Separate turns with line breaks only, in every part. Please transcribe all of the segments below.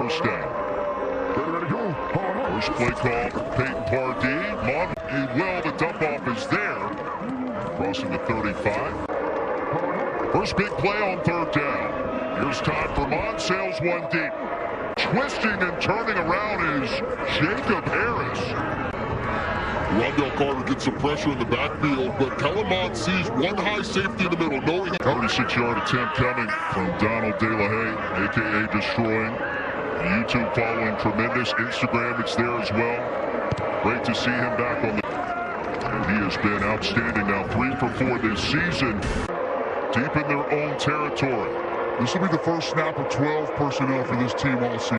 first down. First play call, Peyton Pardee. The dump-off is there. Crossing the 35. First big play on third down. Here's time for Monsails one deep. Twisting and turning around is Jacob Harris.
Rondell Carter gets some pressure in the backfield, but Kellermont sees one high safety in the middle.
36-yard attempt coming from Donald De La Haye, a.k.a. Destroying. YouTube following tremendous. Instagram, it's there as well. Great to see him back on the... And he has been outstanding now, 3 for 4 this season. Deep in their own territory.
This will be the first snap of 12 personnel for this team all season.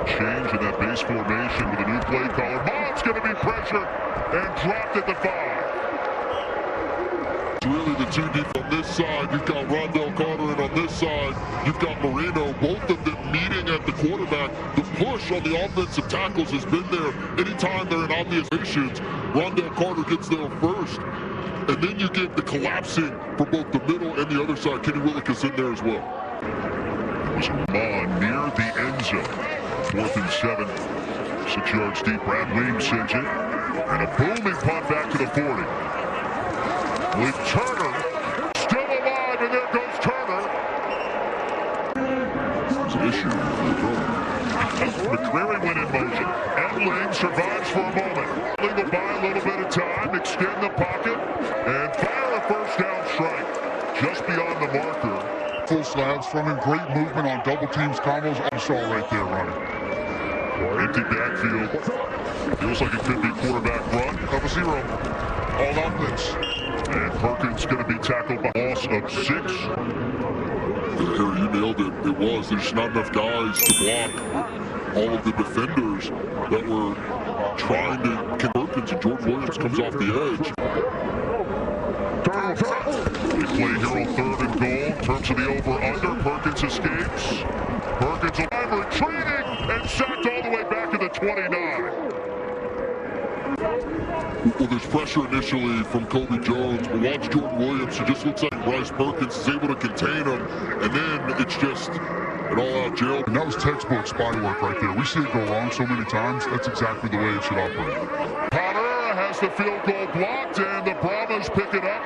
Change in that base formation with a new play caller. Mott's going to be pressured and dropped at the 5.
Really the two deep on this side. You've got Rondell Carter, and on this side, you've got Marino. Both of them meeting at the quarterback. The push on the offensive tackles has been there. Anytime they're in obvious situations, Rondell Carter gets there first. And then you get the collapsing for both the middle and the other side. Kenny Willick is in there as well.
It was Mon near the end zone. 4th and 7. 6 yards deep. Brad Weems sends it. And a booming punt back to the 40. With Turner still alive, and there goes Turner.
There's an issue.
McCreary went in motion. Edling survives for a moment. Edling will buy a little bit of time, extend the pocket, and fire a first down strike just beyond the marker.
Full slabs from him. Great movement on double teams combos. I saw right there running.
Empty backfield. Feels like it could be quarterback run.
Cover 0. All out blitz.
And Perkins going to be tackled by a loss of 6.
You nailed it. It was. There's not enough guys to block all of the defenders that were trying to get Perkins, and George Williams comes off the edge.
They play here on 3rd and goal. In terms of the over-under, Perkins escapes. Perkins alive, retreating, and sacked all the way back to the 29.
Well, there's pressure initially from Kobe Jones, but watch Jordan Williams. It just looks like Bryce Perkins is able to contain him, and then it's just an all-out jail.
And that was textbook spy work right there. We see it go wrong so many times. That's exactly the way it should operate.
Potter has the field goal blocked, and the Brahmas pick it up.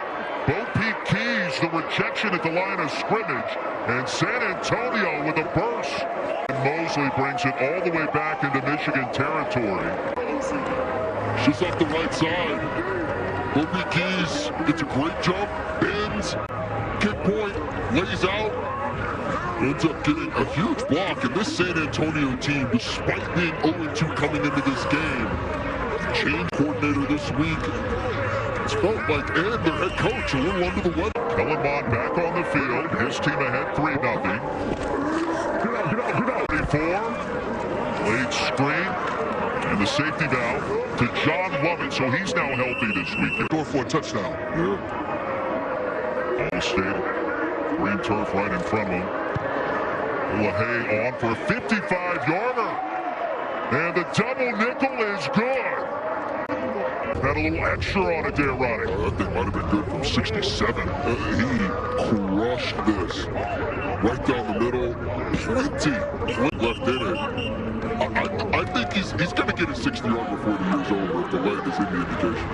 Bo Peep Keys, the rejection at the line of scrimmage, and San Antonio with a burst. And Mosley brings it all the way back into Michigan territory.
Just off the right side. Bo Peep Keys, it's a great jump, bends, kick point, lays out, ends up getting a huge block. And this San Antonio team, despite being 0-2 coming into this game, change coordinator this week, it's felt like, and their head coach, a little under the weather.
Kellermont back on the field. His team ahead 3-0. 34. Late screen. And the safety valve to John Lovett. So he's now healthy this weekend.
Going for a touchdown.
All State. Green turf right in front of him. LaHaye on for a 55-yarder. And the double nickel is good. Had a little extra on it there, Ronnie.
That thing might have been good from 67. He crushed this. Right down the middle. Plenty left in it. I think he's going to get his 60-yard before the year's over if the leg is any indication.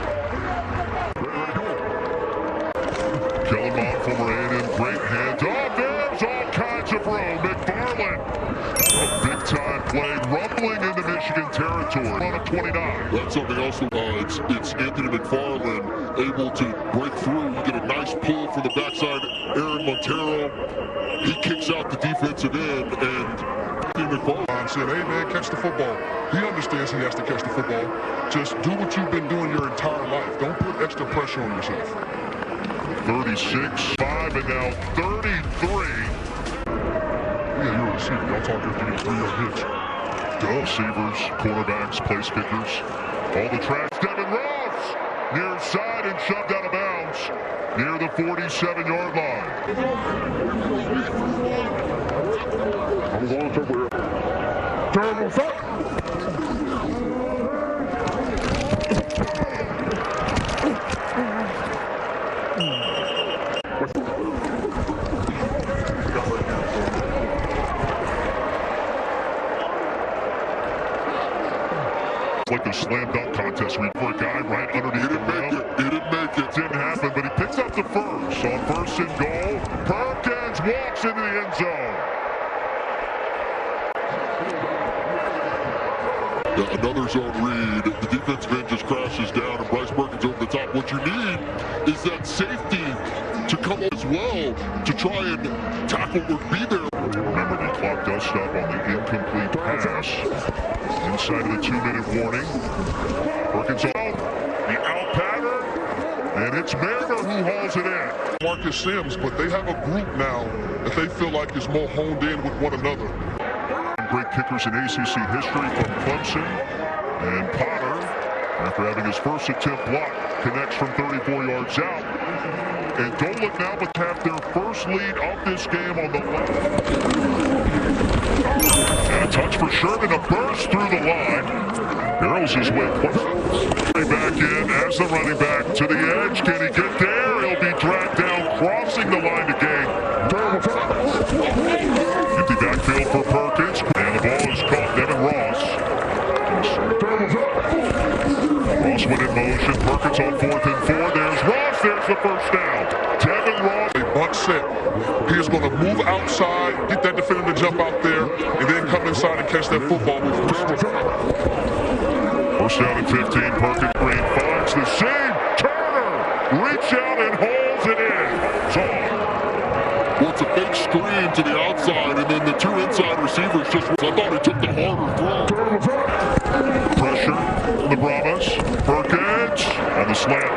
Kellermont, former A&M great hand. Oh, there's all kinds of room. McFarland. A big-time play, rumbling into Michigan territory on a 29.
That's something else. It's Anthony McFarland able to break through. You get a nice pull from the backside. Aaron Montero, he kicks out the defensive end, and
McFarland said, hey, man, catch the football. He understands he has to catch the football. Just do what you've been doing your entire life. Don't put extra pressure on yourself.
36, 5, and now 33.
Yeah, you're a receiver. Y'all talk after you get 3-yard hitch.
Receivers, cornerbacks, place kickers. All the trash. Devin Ross near side and shoved out of bounds near the 47-yard line.
I'm going to turbo. Turbo shot.
like a slam dunk contest. We for a guy right underneath the rim.
He didn't make it.
Didn't happen, but he picks up the first. On first and goal, Perkins walks into the end zone.
Another zone read. The defensive end just crashes down, and Bryce Perkins over the top. What you need is that safety to come up as well to try and tackle or be there.
Remember, the clock does stop on the incomplete pass. Inside of the 2-minute warning. Perkins out. The out pattern. And it's Mariner who hauls it in.
Marcus Sims, but they have a group now that they feel like is more honed in with one another.
Great kickers in ACC history from Clemson. And Potter, after having his first attempt blocked, connects from 34 yards out. And Dolan now would have their first lead of this game on the left. And a touch for Sherman, a burst through the line. Barrels his way back in as the running back to the edge. Can he get there? He'll be dragged down, crossing the line to gain. Empty backfield for Perkins. And the ball is caught. Devin Ross. Ross went in motion. Perkins on 4th and 4. There's Ross. There's the first down. Devin Ross.
A bunt set. He is going to move outside, get that defender to jump out there, and then come inside and catch that football with
First down and 15. Perkins Green finds the same. Turner reach out and holds it in.
Well, it's a big screen to the outside, and then the two inside receivers just. I thought he took the harder throw.
Pressure from the Brahmas. Perkins on the slant.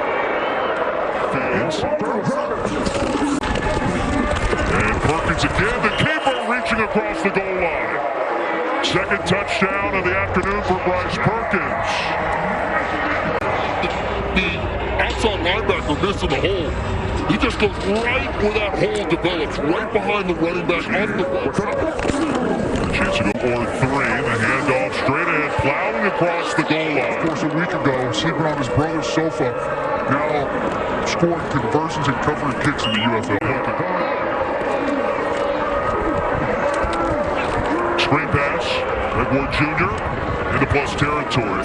Fades. And Perkins again. The keeper reaching across the goal line. Second touchdown of the afternoon for Bryce Perkins.
The outside linebacker missing the hole. He just goes right where that hole develops, right behind the running back on the ball.
Chance to go for 3. The handoff straight ahead, plowing across the goal line.
Of course, a week ago, sleeping on his brother's sofa, now scoring conversions and covering kicks in the UFL.
Screen pass, Redward Jr. into plus territory.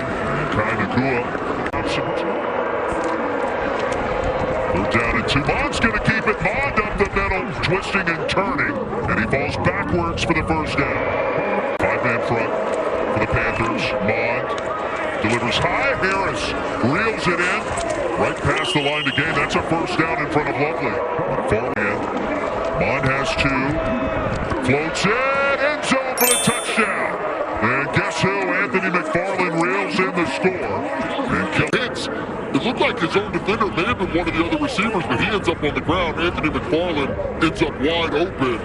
Kind of cool. They're down at 2. Mond's going to keep it. Mond up the middle, twisting and turning. And he falls backwards for the first down. 5-man front for the Panthers. Mond delivers high. Harris reels it in. Right past the line to gain. That's a first down in front of Lovely. Far in. Mond has 2. Floats in. End zone for the touchdown. And guess who? Anthony McFarland reels in the score. And
Hits. It looked like his own defender may have been one of the other receivers, but he ends up on the ground. Anthony McFarland ends up wide open.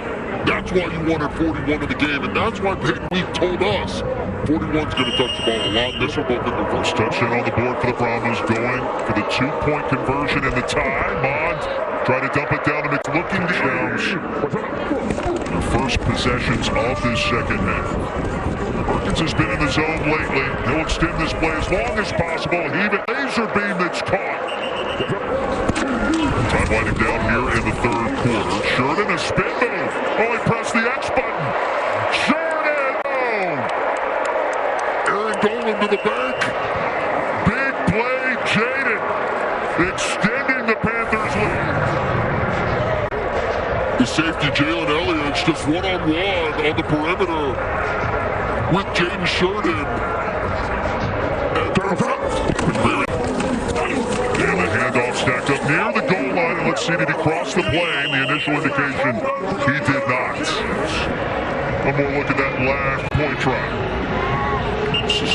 That's why you wanted 41 in the game, and that's why Peyton Week told us 41's going to touch the ball a lot. This will both in the
first touchdown on the board for the Brahmas, going for the 2-point conversion in the tie. Mond try to dump it down to looking downs. Their first possessions of this second half. Perkins has been in the zone lately. He'll extend this play as long as possible. He even laser beam that's caught. Time winding down here in the third quarter. Sheridan a spin move. Oh, he pressed the X button. Sheridan!
Aaron Dolan to the bank.
Big play, Jaden. Extending the Panthers lead.
The safety, Jalen Elliott's just one-on-one on the perimeter with Jaden Sheridan.
And the handoff stacked up near the goal line. And let's see, did he cross the plane? The initial indication, he did not. One more look at that last point try.
This is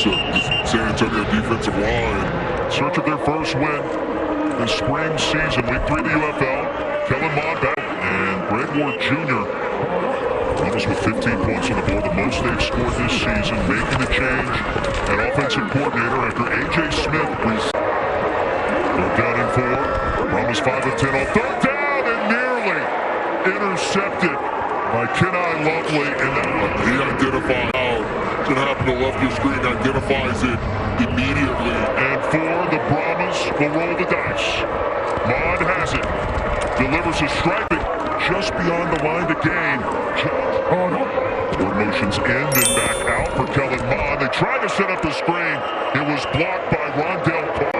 San Antonio defensive line.
Search of their first win this spring season. Week 3 of the UFL. Kellen Mond back. And Redward Jr. Brahmas with 15 points on the board, the most they've scored this season, making the change at offensive coordinator after A.J. Smith was down in 4. Brahmas 5 of 10 on 3rd down and nearly intercepted by Kenai Lovely. And
he identified out. It's going to happen to left your screen, identifies it immediately.
And for the Brahmas will roll the dice. Mond has it. Delivers a striping just beyond the line to gain. Board motions in, then back out for Kellen Mond. They tried to set up the screen. It was blocked by Rondell Paul.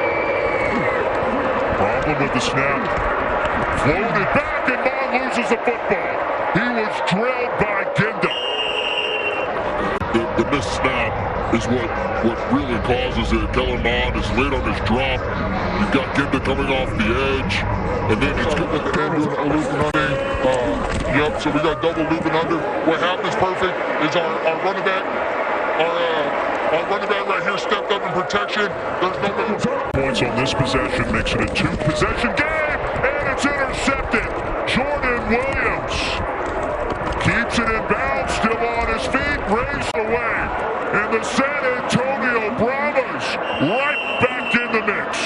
Problem with the snap. Floated back, and Mon loses the football. He was drilled by Ginda.
The missed snap is what really causes it. Kellen Mond is late on his drop. You've got Ginda coming off the edge. And then it's good at the end doing a loop and under. Yep, so we got double loop and under. What happens perfect is our running back, our running back right here stepped up in protection. There's no
points on this possession, makes it a two-possession game, and it's intercepted. Jordan Williams keeps it in bounds, still on his feet, raced away. And the San Antonio Brahmas right back in the mix.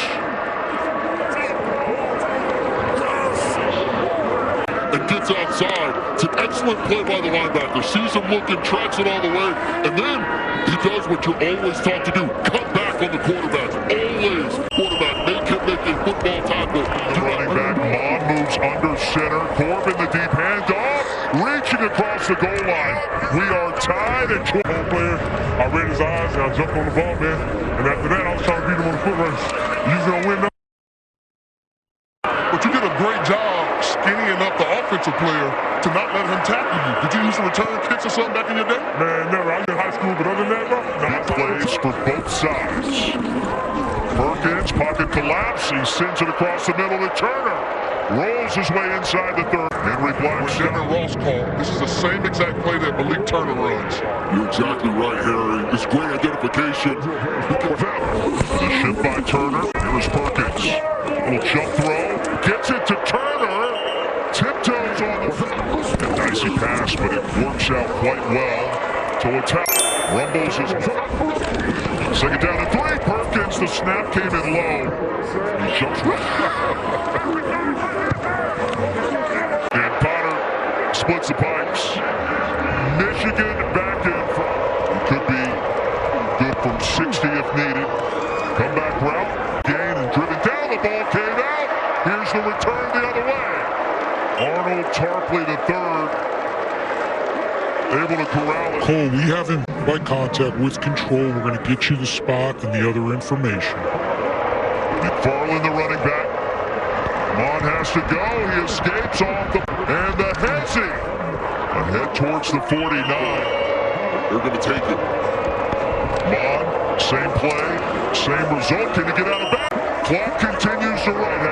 And gets outside. It's an excellent play by the linebacker. Sees him looking, tracks it all the way, and then he does what you're always taught to do. Cut back on the quarterback. Always quarterback. Make him make a football tackle.
Running back, Mon moves under center. Corbin the deep handoff, reaching across the goal line. We are tied at 12.
Player, I read his eyes and I jumped on the ball, man. And after that, I was trying to beat him on the foot race. He's gonna win now. But you did a great job skinnying up the offensive player to not let him tackle you. Did you use some return kicks or something back in your day? Man, never. I was in high school, but other than that, bro,
Big plays for both sides. Perkins, pocket collapse. He sends it across the middle to Turner. Rolls his way inside the third. Henry Black.
Devin Ross call. This is the same exact play that Malik Turner runs.
You're exactly right, Harry. It's great identification.
The shift by Turner. Here's Perkins. Little jump throw. Gets it to Turner. Tiptoes on the a dicey pass, but it works out quite well to attack. Rumbles his second down and 3. Perkins, the snap came in low. He jumps right. And Potter splits the pipes. Michigan back in front. It could be good from 60 if needed. Comeback route. Gain and driven down. The ball came out. Here's the return the other way. Arnold Tarpley III able to corral it.
Cole, we have him by contact with control. We're going to get you the spot and the other information.
McFarland, the running back. Mon has to go. He escapes off the... And the Hensey ahead towards the 49.
They're going to take it.
Mon, same play, same result. Can he get out of bounds? Clock continues to right.